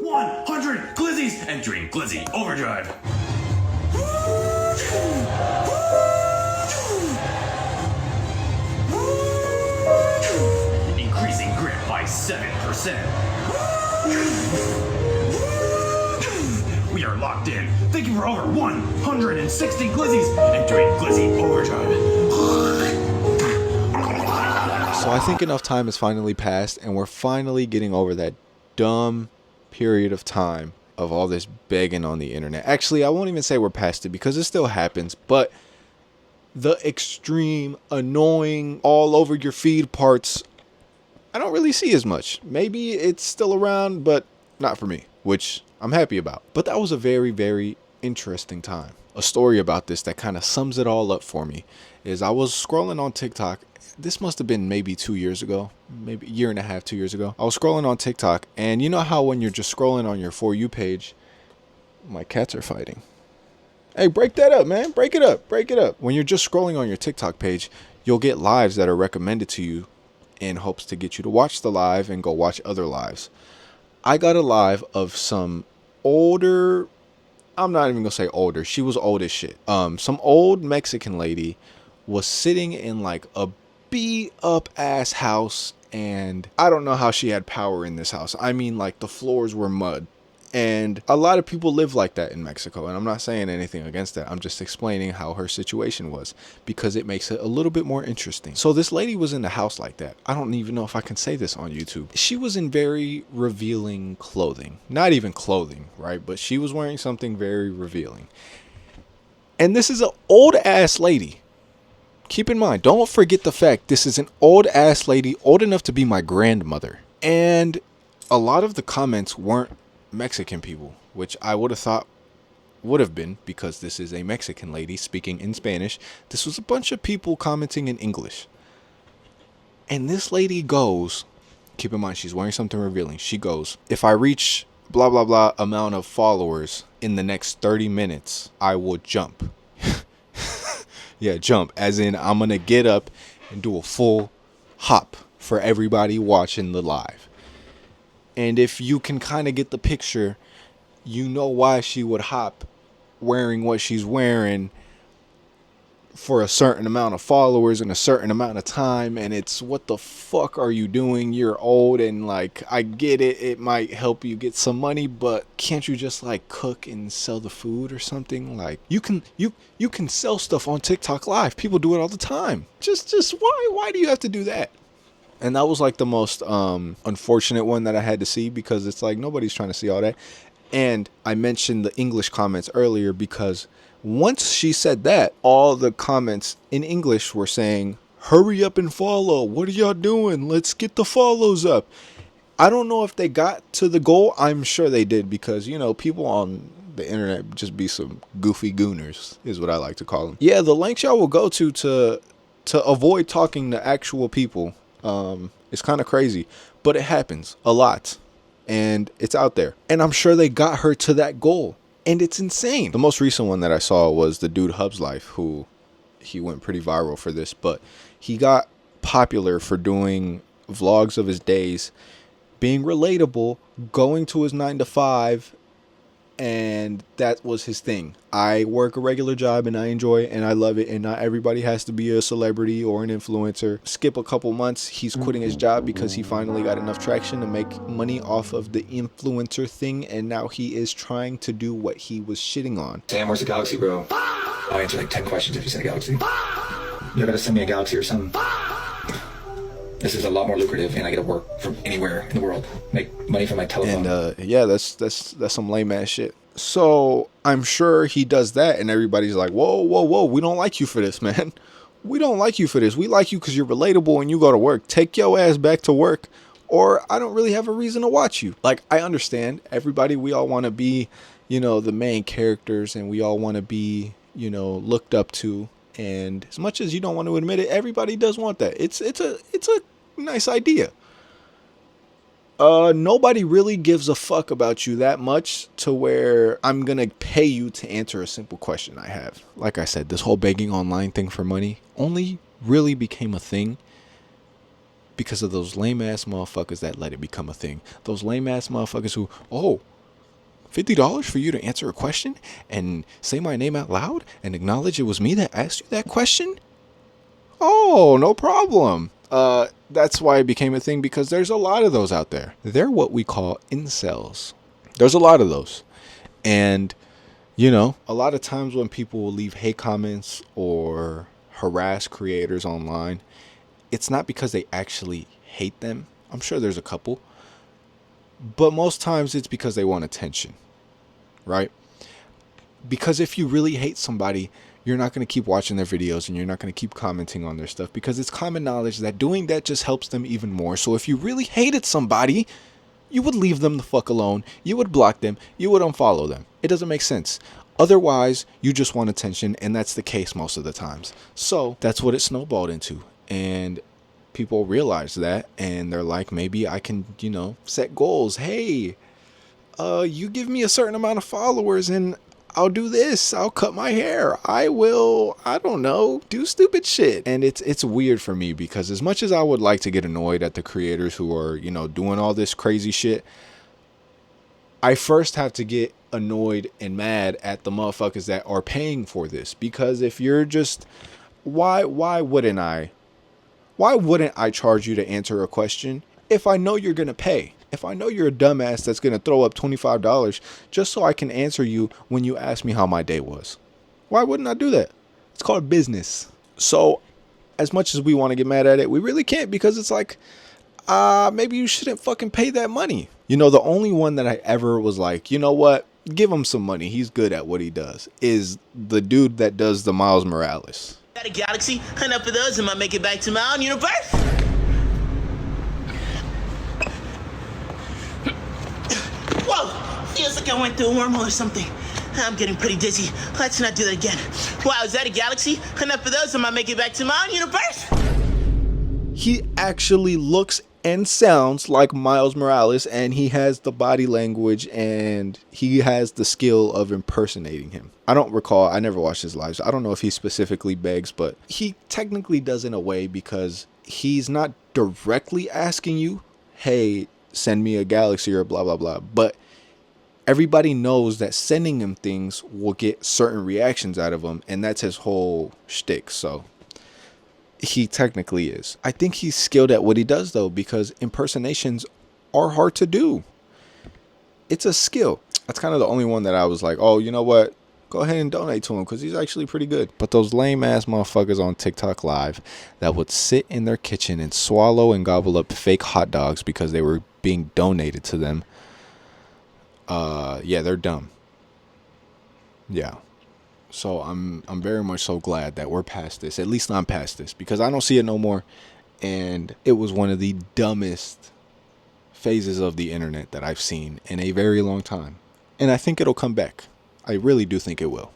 100 glizzies entering Glizzy Overdrive. Increasing grip by 7%. We are locked in. Thank you for over 160 glizzies entering Glizzy Overdrive. So I think enough time has finally passed, and we're finally getting over that dumb period of time of all this begging on the internet. Actually, I won't even say we're past it because it still happens, but the extreme, annoying, all over your feed parts, I don't really see as much. Maybe it's still around, but not for me, which I'm happy about. But that was a very, very interesting time. A story about this that kind of sums it all up for me is I was scrolling on TikTok. This must have been maybe 2 years ago, maybe a year and a half, 2 years ago. I was scrolling on TikTok, and you know how when you're just scrolling on your For You page, my cats are fighting. Hey, break that up, man. Break it up. Break it up. When you're just scrolling on your TikTok page, you'll get lives that are recommended to you in hopes to get you to watch the live and go watch other lives. I got a live of some older, I'm not even going to say older. She was old as shit. Some old Mexican lady was sitting in like a beat up ass house, and I don't know how she had power in this house. I mean, like the floors were mud, and a lot of people live like that in Mexico, and I'm not saying anything against that. I'm just explaining how her situation was because it makes it a little bit more interesting. So this lady was in the house like that. I don't even know if I can say this on YouTube. She was in very revealing clothing. Not even clothing, right? But she was wearing something very revealing. And this is an old ass lady. Keep in mind, don't forget the fact this is an old ass lady, old enough to be my grandmother. And a lot of the comments weren't Mexican people, which I would have thought would have been because this is a Mexican lady speaking in Spanish. This was a bunch of people commenting in English. And this lady goes, keep in mind, she's wearing something revealing. She goes, if I reach blah, blah, blah amount of followers in the next 30 minutes, I will jump. Yeah, jump, as in I'm going to get up and do a full hop for everybody watching the live. And if you can kind of get the picture, you know why she would hop wearing what she's wearing for a certain amount of followers in a certain amount of time. And it's, what the fuck are you doing? You're old, and like, I get it. It might help you get some money, but can't you just like cook and sell the food or something? Like you can sell stuff on TikTok live. People do it all the time. Just why do you have to do that? And that was like the most unfortunate one that I had to see, because it's like nobody's trying to see all that. And I mentioned the English comments earlier because once she said that, all the comments in English were saying, hurry up and follow. What are y'all doing? Let's get the follows up. I don't know if they got to the goal. I'm sure they did, because, you know, people on the internet just be some goofy gooners is what I like to call them. Yeah, the lengths y'all will go to avoid talking to actual people. It's kind of crazy, but it happens a lot, and it's out there. And I'm sure they got her to that goal. And it's insane. The most recent one that I saw was the dude Hub's Life, who he went pretty viral for this, but he got popular for doing vlogs of his days, being relatable, going to his 9 to 5, and that was his thing. I work a regular job and I enjoy it and I love it, and not everybody has to be a celebrity or an influencer. Skip a couple months, he's quitting his job because he finally got enough traction to make money off of the influencer thing, and now he is trying to do what he was shitting on. Sam, where's the galaxy, bro? I'll answer like 10 questions if you send a galaxy. You're gonna send me a galaxy or something. This is a lot more lucrative, and I get to work from anywhere in the world, make money from my telephone. And yeah, that's some lame ass shit. So I'm sure he does that, and everybody's like, whoa, we don't like you for this, man. We don't like you for this. We like you because you're relatable and you go to work. Take your ass back to work, or I don't really have a reason to watch you. Like, I understand everybody. We all want to be, you know, the main characters, and we all want to be, you know, looked up to. And as much as you don't want to admit it, everybody does want that. It's a nice idea. Nobody really gives a fuck about you that much to where I'm gonna pay you to answer a simple question I have. Like I said, this whole begging online thing for money only really became a thing because of those lame ass motherfuckers that let it become a thing. Those lame ass motherfuckers who, oh, $50 for you to answer a question and say my name out loud and acknowledge it was me that asked you that question? Oh, no problem. That's why it became a thing, because there's a lot of those out there. They're what we call incels. There's a lot of those. And, you know, a lot of times when people will leave hate comments or harass creators online, it's not because they actually hate them. I'm sure there's a couple. But most times it's because they want attention, right? Because if you really hate somebody, you're not going to keep watching their videos and you're not going to keep commenting on their stuff, because it's common knowledge that doing that just helps them even more. So if you really hated somebody, you would leave them the fuck alone. You would block them. You would unfollow them. It doesn't make sense. Otherwise, you just want attention, and that's the case most of the times. So that's what it snowballed into. And people realize that, and they're like, maybe I can, you know, set goals. Hey, you give me a certain amount of followers and I'll do this. I'll cut my hair. I will, I don't know, do stupid shit. And it's weird for me, because as much as I would like to get annoyed at the creators who are, you know, doing all this crazy shit, I first have to get annoyed and mad at the motherfuckers that are paying for this. Because if you're just, why wouldn't I charge you to answer a question if I know you're going to pay? If I know you're a dumbass that's going to throw up $25 just so I can answer you when you ask me how my day was. Why wouldn't I do that? It's called business. So as much as we want to get mad at it, we really can't, because it's like, maybe you shouldn't fucking pay that money. You know, the only one that I ever was like, you know what, give him some money, he's good at what he does, is the dude that does the Miles Morales. Got a galaxy, enough of those, and I make it back to my own universe. Whoa, feels like I went through a wormhole or something. I'm getting pretty dizzy. Let's not do that again. Wow, is that a galaxy? Enough of those, and I make it back to my own universe. He actually looks and sounds like Miles Morales, and he has the body language and he has the skill of impersonating him. I don't recall, I never watched his lives. I don't know if he specifically begs, but he technically does in a way, because he's not directly asking you, hey, send me a galaxy or blah, blah, blah. But everybody knows that sending him things will get certain reactions out of him, and that's his whole shtick. So he technically is. I think he's skilled at what he does, though, because impersonations are hard to do. It's a skill. That's kind of the only one that I was like, oh, you know what? Go ahead and donate to him, because he's actually pretty good. But those lame ass motherfuckers on TikTok Live that would sit in their kitchen and swallow and gobble up fake hot dogs because they were being donated to them. Yeah, they're dumb. Yeah. So I'm very much so glad that we're past this. At least I'm past this, because I don't see it no more. And it was one of the dumbest phases of the internet that I've seen in a very long time. And I think it'll come back. I really do think it will.